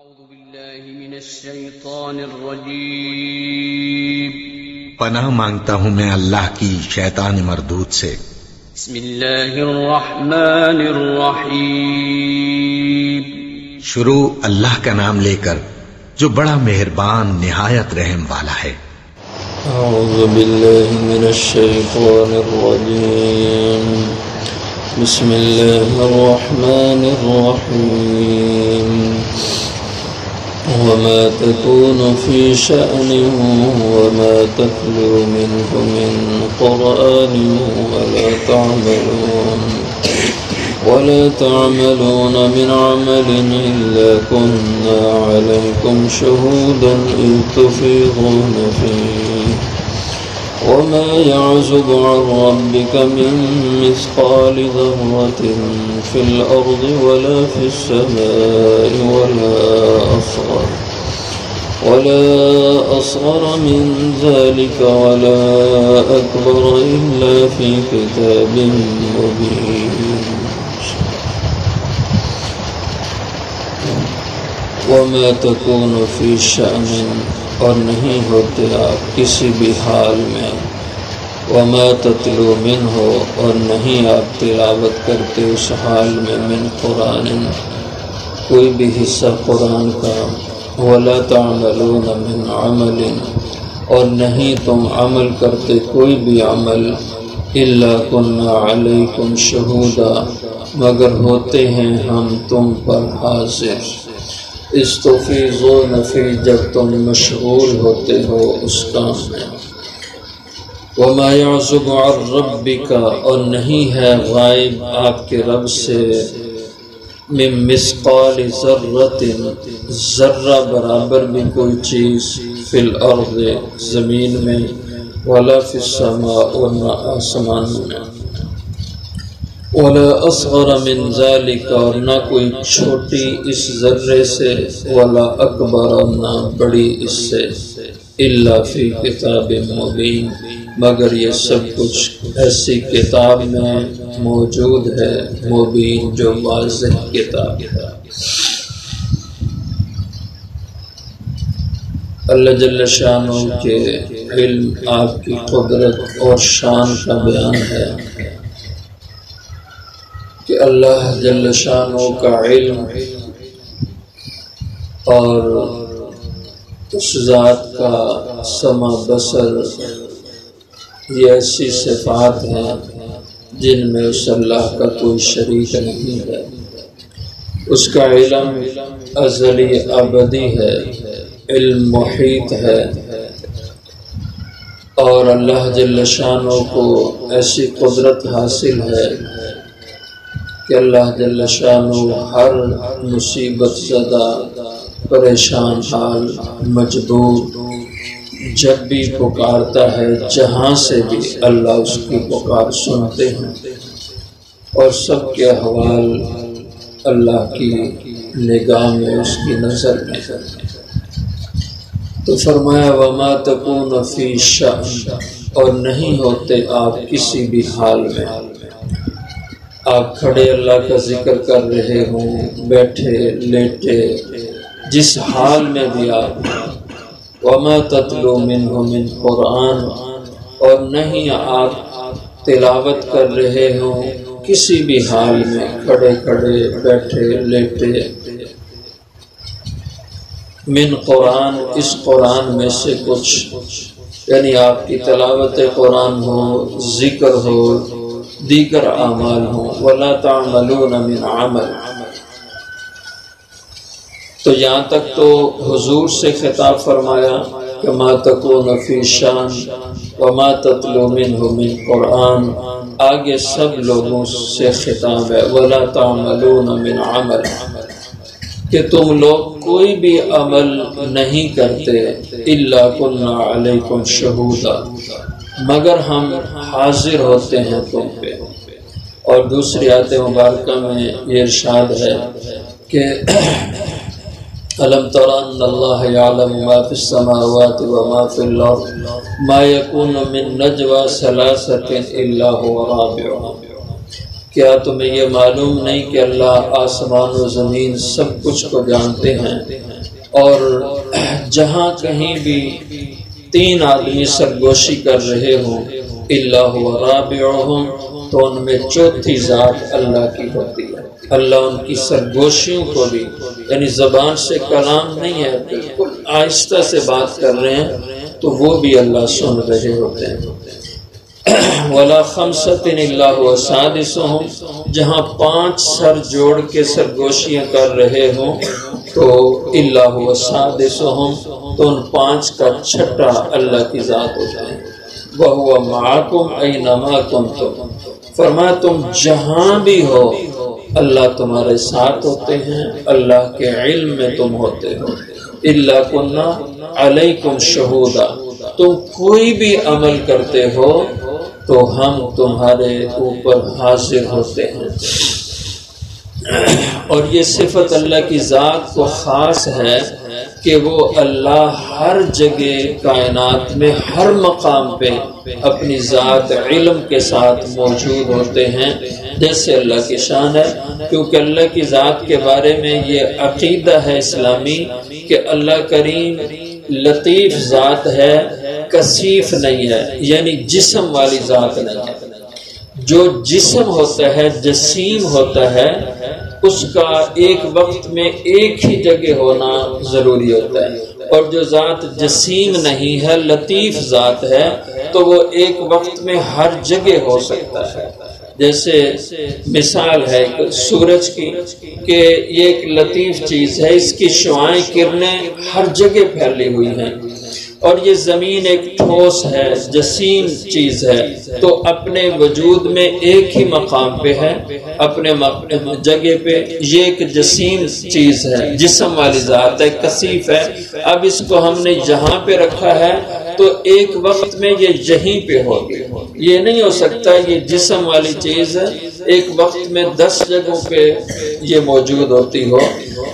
أعوذ بالله من الشيطان الرجيم پناہ مانگتا ہوں میں اللہ کی شیطان مردود سے۔ بسم الله الرحمن الرحيم شروع اللہ کا نام لے کر جو بڑا مہربان نہایت رحم والا ہے۔ اعوذ باللہ من الشیطان الرجیم بسم اللہ الرحمن الرحیم وما تكون في شأن وما تتلو منه من قرآن ولا تعملون من عمل إلا كنا عليكم شهودا إذ تفيضون فيه وما يعزب عن ربك من مثقال ذرة في الأرض ولا في السماء ولا أصغر من ذلك ولا أكبر إلا في كتاب مبين وما تكون في شأن اور نہیں ہوتے آپ کسی بھی حال میں، وما تتلو منہ اور نہیں آپ تلاوت کرتے اس حال میں، من قرآن کوئی بھی حصہ قرآن کا، ولا تعملون من عمل اور نہیں تم عمل کرتے کوئی بھی عمل، الا كنا علیکم شہودا مگر ہوتے ہیں ہم تم پر حاضر، استفیضون فی جب تم مشغول ہوتے ہو اس کام میں، وما یعزب عن ربک اور نہیں ہے غائب آپ کے رب سے، من مثقال ذرۃ ذرہ برابر بھی کوئی چیز، فی الارض زمین میں، ولا فی السماء اور نہ آسمان میں، ولا اصغر من ذلك اور نہ کوئی چھوٹی اس ذرے سے، ولا اکبر اور نہ بڑی اس سے، الا فی کتاب مبین مگر یہ سب کچھ ایسی کتاب میں موجود ہے، مبین جو واضح کتاب ہے۔ اللہ جل شانہ کے علم آپ کی قدرت اور شان کا بیان ہے کہ اللہ جل شانہ کا علم اور اس ذات کا سمع بصر یہ ایسی صفات ہیں جن میں اس اللہ کا کوئی شریک نہیں ہے، اس کا علم ازلی ابدی ہے، علم محیط ہے، اور اللہ جل شانہ کو ایسی قدرت حاصل ہے کہ اللہ جل شانہ ہر مصیبت زدہ، پریشان حال، مجبور جب بھی پکارتا ہے جہاں سے بھی اللہ اس کی پکار سنتے ہیں، اور سب کے احوال اللہ کی نگاہ میں اس کی نظر میں۔ تو فرمایا وما تکون فی شأن اور نہیں ہوتے آپ کسی بھی حال میں، آپ کھڑے اللہ کا ذکر کر رہے ہوں، بیٹھے لیٹے، جس حال میں بھی آپ، وما تتلو منہ من قرآن اور نہیں آپ تلاوت کر رہے ہوں کسی بھی حال میں، کھڑے کھڑے، بیٹھے لیٹے، من قرآن اس قرآن میں سے کچھ، یعنی آپ کی تلاوت قرآن ہو، ذکر ہو، دیگر اعمال ہوں، ولا تعملون من عمل تو یہاں تک تو حضور سے خطاب فرمایا کہ ما تکون فی شان وما تتلو منہ من قرآن، آگے سب لوگوں سے خطاب ہے، ولا تعملون من عمل کہ تم لوگ کوئی بھی عمل نہیں کرتے، الا کنا علیکم شہودا مگر ہم حاضر ہوتے ہیں تم پہ۔ اور دوسری آیت مبارکہ میں یہ ارشاد ہے کہ أَلَمْ تَرَ أَنَّ اللَّهَ يَعْلَمُ مَا فِي السَّمَاوَاتِ وَمَا فِي الْأَرْضِ مَا يَكُونُ مِن نَجْوَى ثَلَاثَةٍ إِلَّا هُوَ رَابِعُهُمْ کیا تمہیں یہ معلوم نہیں کہ اللہ آسمان و زمین سب کچھ کو جانتے ہیں، اور جہاں کہیں بھی 3 آدمی سرگوشی کر رہے ہوں الا هو رابعهم، تو ان میں چوتھی ذات اللہ کی ہوتی ہے۔ اللہ ان کی سرگوشیوں کو بھی، یعنی زبان سے کلام نہیں ہے، بالکل آہستہ سے بات کر رہے ہیں تو وہ بھی اللہ سن رہے ہوتے ہیں۔ وَلَا خَمْسَةٍ إِلَّا هُوَ سَادِسُهُمْ، جہاں 5 سر جوڑ کے سرگوشیاں کر رہے ہوں تو إِلَّا هُوَ سَادِسُهُمْ، تو ان 5 کا چھٹا اللہ کی ذات ہوتا ہے۔ وَهُوَ مَعَكُمْ أَيْنَمَا كُنْتُمْ، فرمایا تم جہاں بھی ہو اللہ تمہارے ساتھ ہوتے ہیں، اللہ کے علم میں تم ہوتے ہو۔ إِلَّا كُنَّا عَلَيْكُمْ شُهُودًا، تم کوئی بھی عمل کرتے ہو تو ہم تمہارے اوپر حاضر ہوتے ہیں۔ اور یہ صفت اللہ کی ذات کو خاص ہے کہ وہ اللہ ہر جگہ کائنات میں ہر مقام پہ اپنی ذات علم کے ساتھ موجود ہوتے ہیں، جیسے اللہ کی شان ہے۔ کیونکہ اللہ کی ذات کے بارے میں یہ عقیدہ ہے اسلامی کہ اللہ کریم لطیف ذات ہے، کثیف نہیں ہے، یعنی جسم والی ذات نہیں ہے۔ جو جسم ہوتا ہے، جسیم ہوتا ہے، اس کا ایک وقت میں ایک ہی جگہ ہونا ضروری ہوتا ہے، اور جو ذات جسیم نہیں ہے، لطیف ذات ہے، تو وہ ایک وقت میں ہر جگہ ہو سکتا ہے۔ جیسے مثال ہے سورج کی کہ یہ ایک لطیف چیز ہے، اس کی شعاعیں کرنیں ہر جگہ پھیلی ہوئی ہیں، اور یہ زمین ایک ٹھوس ہے، جسیم چیز ہے، تو اپنے وجود میں ایک ہی مقام پہ ہے، اپنے جگہ پہ یہ ایک جسیم چیز ہے، جسم والی ذات ہے، کثیف ہے۔ اب اس کو ہم نے یہاں پہ رکھا ہے تو ایک وقت میں یہ یہیں پہ ہوگی، یہ نہیں ہو سکتا یہ جسم والی چیز ایک وقت میں 10 جگہوں پہ یہ موجود ہوتی ہو۔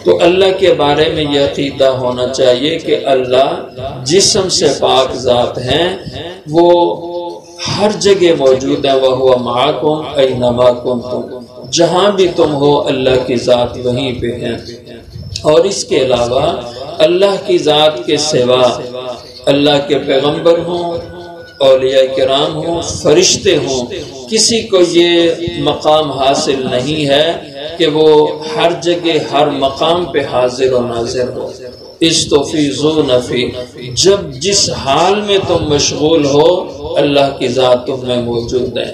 تو اللہ کے بارے میں یہ عقیدہ ہونا چاہیے کہ اللہ جسم سے پاک ذات ہیں، وہ ہر جگہ موجود ہے۔ وَهُوَ مَعَكُمْ أَيْنَمَا كُنْتُمْ، جہاں بھی تم ہو اللہ کی ذات وہیں پہ ہے۔ اور اس کے علاوہ اللہ کی ذات کے سوا اللہ کے پیغمبر ہوں، اولیاء کرام ہوں، فرشتے ہوں، کسی کو یہ مقام حاصل نہیں ہے کہ وہ ہر جگہ ہر مقام پہ حاضر و ناظر ہو۔ استفیضون فی، جب جس حال میں تم مشغول ہو اللہ کی ذات تم میں موجود ہے۔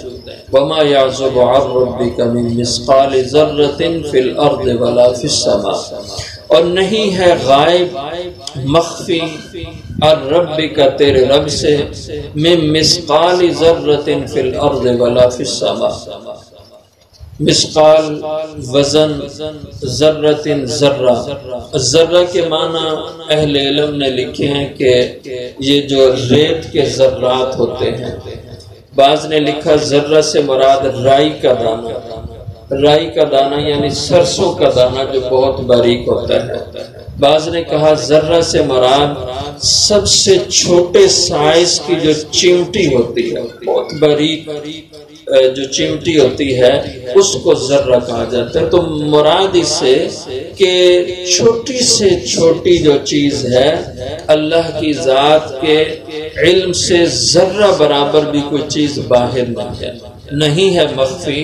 وما يعزب عن ربك من مثقال ذرة في الارض ولا في السماء، اور نہیں ہے غائب مخفی الرب کا تیرے رب سے من مثقال ذرة في الارض ولا في السماء۔ مثقال وزن، ذرۃ ذرہ، ذرہ کے معنی اہل علم نے لکھے ہیں کہ یہ جو ریت کے ذرات ہوتے ہیں۔ بعض نے لکھا ذرہ سے مراد رائی کا دانہ، رائی کا دانہ یعنی سرسوں کا دانہ جو بہت باریک ہوتا ہے۔ بعض نے کہا ذرہ سے مراد سب سے چھوٹے سائز کی جو چمٹی ہوتی ہے، بہت باریک جو چمٹی ہوتی ہے اس کو ذرہ کہا جاتا ہے۔ تو مراد اس سے کہ چھوٹی سے چھوٹی جو چیز ہے اللہ کی ذات کے علم سے ذرہ برابر بھی کوئی چیز باہر نہیں ہے مخفی،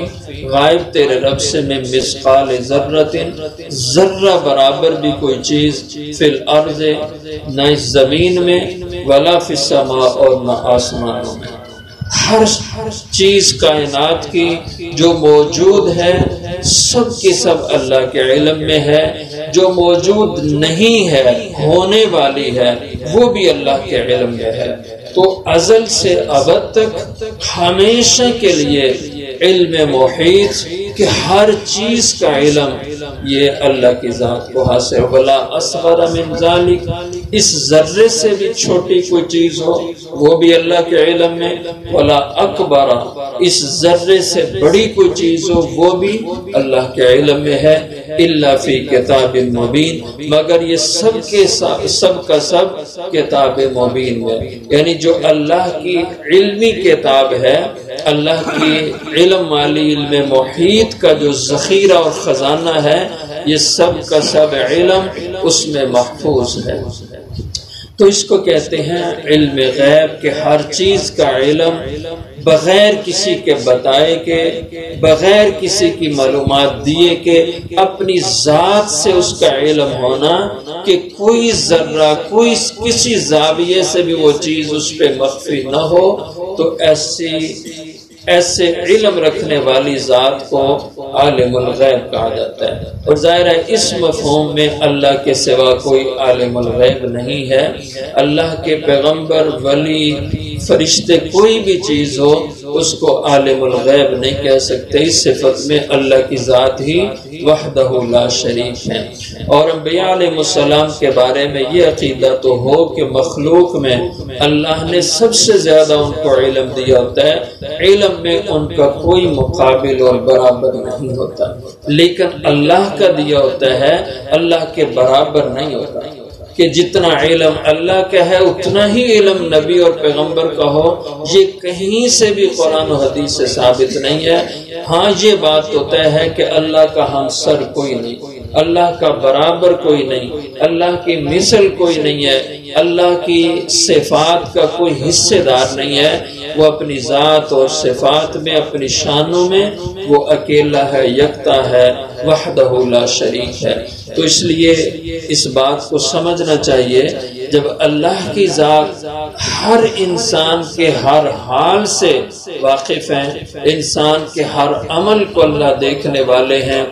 غائب تیرے رب سے میں مثقال ذرۃ، ذرہ برابر بھی کوئی چیز فی الارض، نہ اس زمین میں، ولا فی السماء، اور نہ آسمانوں میں۔ ہر چیز کائنات کی جو موجود ہے سب کی سب اللہ کے علم میں ہے، جو موجود نہیں ہے ہونے والی ہے وہ بھی اللہ کے علم میں ہے۔ تو ازل سے ابد تک ہمیشہ کے لیے علم محیط کہ ہر چیز کا علم یہ اللہ کی ذات کو حاصل۔ ولا اصغر من ذلک، اس ذرے سے بھی چھوٹی کوئی چیز ہو وہ بھی اللہ کے علم میں۔ ولا اکبر، اس ذرے سے بڑی کوئی چیز ہو وہ بھی اللہ کے علم میں ہے۔ الا فی کتاب مبین، مگر یہ سب کے سب کا سب کتاب مبین میں، یعنی جو اللہ کی علمی کتاب ہے، اللہ کی علم والی علم محیط کا جو ذخیرہ اور خزانہ ہے، یہ سب کا سب علم اس میں محفوظ ہے۔ تو اس کو کہتے ہیں علم غیب، کہ ہر چیز کا علم بغیر کسی کے بتائے کے، بغیر کسی کی معلومات دیے کے، اپنی ذات سے اس کا علم ہونا کہ کوئی ذرہ، کوئی کسی زاویے سے بھی وہ چیز اس پہ مخفی نہ ہو، تو ایسے علم رکھنے والی ذات کو عالم الغیب کہا جاتا ہے۔ اور ظاہر ہے اس مفہوم میں اللہ کے سوا کوئی عالم الغیب نہیں ہے۔ اللہ کے پیغمبر، ولی، فرشتے، کوئی بھی چیز ہو اس کو عالم الغیب نہیں کہہ سکتے۔ اس صفت میں اللہ کی ذات ہی وحدہ لا شریک ہے۔ اور انبیاء علیہ السلام کے بارے میں یہ عقیدہ تو ہو کہ مخلوق میں اللہ نے سب سے زیادہ ان کو علم دیا ہوتا ہے، علم میں ان کا کوئی مقابل اور برابر نہیں ہوتا، لیکن اللہ کا دیا ہوتا ہے اللہ کے برابر نہیں ہوتا، کہ جتنا علم اللہ کا ہے اتنا ہی علم نبی اور پیغمبر کا ہو، یہ کہیں سے بھی قرآن و حدیث سے ثابت نہیں ہے۔ ہاں یہ بات ہوتا ہے کہ اللہ کا ہمسر کوئی نہیں، اللہ کا برابر کوئی نہیں، اللہ کی مثل کوئی نہیں ہے، اللہ کی صفات کا کوئی حصے دار نہیں ہے، وہ اپنی ذات اور صفات میں، اپنی شانوں میں وہ اکیلا ہے، یکتا ہے، وحدہ لا شریک ہے۔ تو اس لیے اس بات کو سمجھنا چاہیے، جب اللہ کی ذات ہر انسان کے ہر حال سے واقف ہیں، انسان کے ہر عمل کو اللہ دیکھنے والے ہیں،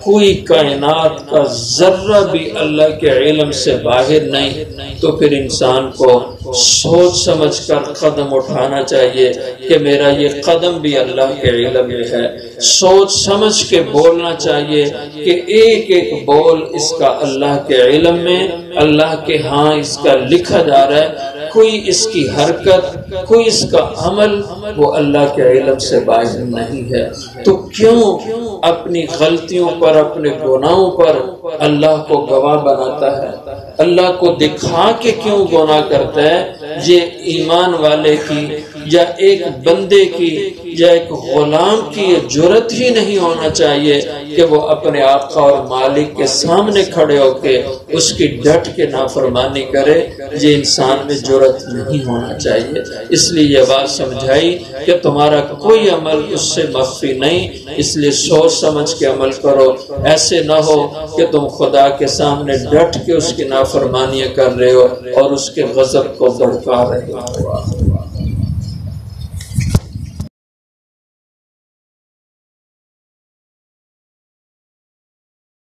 کوئی کائنات کا ذرہ بھی اللہ کے علم سے باہر نہیں، تو پھر انسان کو سوچ سمجھ کر قدم اٹھانا چاہیے کہ میرا یہ قدم بھی اللہ کے علم میں ہے۔ سوچ سمجھ کے بولنا چاہیے کہ ایک ایک بول اس کا اللہ کے علم میں، اللہ کے ہاں اس کا لکھا جا رہا ہے، کوئی اس کی حرکت، کوئی اس کا عمل وہ اللہ کے علم سے باہر نہیں ہے۔ تو کیوں اپنی غلطیوں پر، اپنے گناہوں پر اللہ کو گواہ بناتا ہے؟ اللہ کو دکھا کے کیوں گناہ کرتا ہے؟ یہ ایمان والے کی یا ایک بندے کی یا ایک غلام کی یہ جرت ہی نہیں ہونا چاہیے کہ وہ اپنے آقا اور مالک کے سامنے کھڑے ہو کے اس کی ڈٹ کے نافرمانی کرے، یہ انسان میں جرت نہیں ہونا چاہیے۔ اس لیے یہ بات سمجھائی کہ تمہارا کوئی عمل اس سے مخفی نہیں، اس لیے سوچ سمجھ کے عمل کرو، ایسے نہ ہو کہ تم خدا کے سامنے ڈٹ کے اس کی نافرمانیاں کر رہے ہو اور اس کے غضب کو بھڑکا رہے ہو۔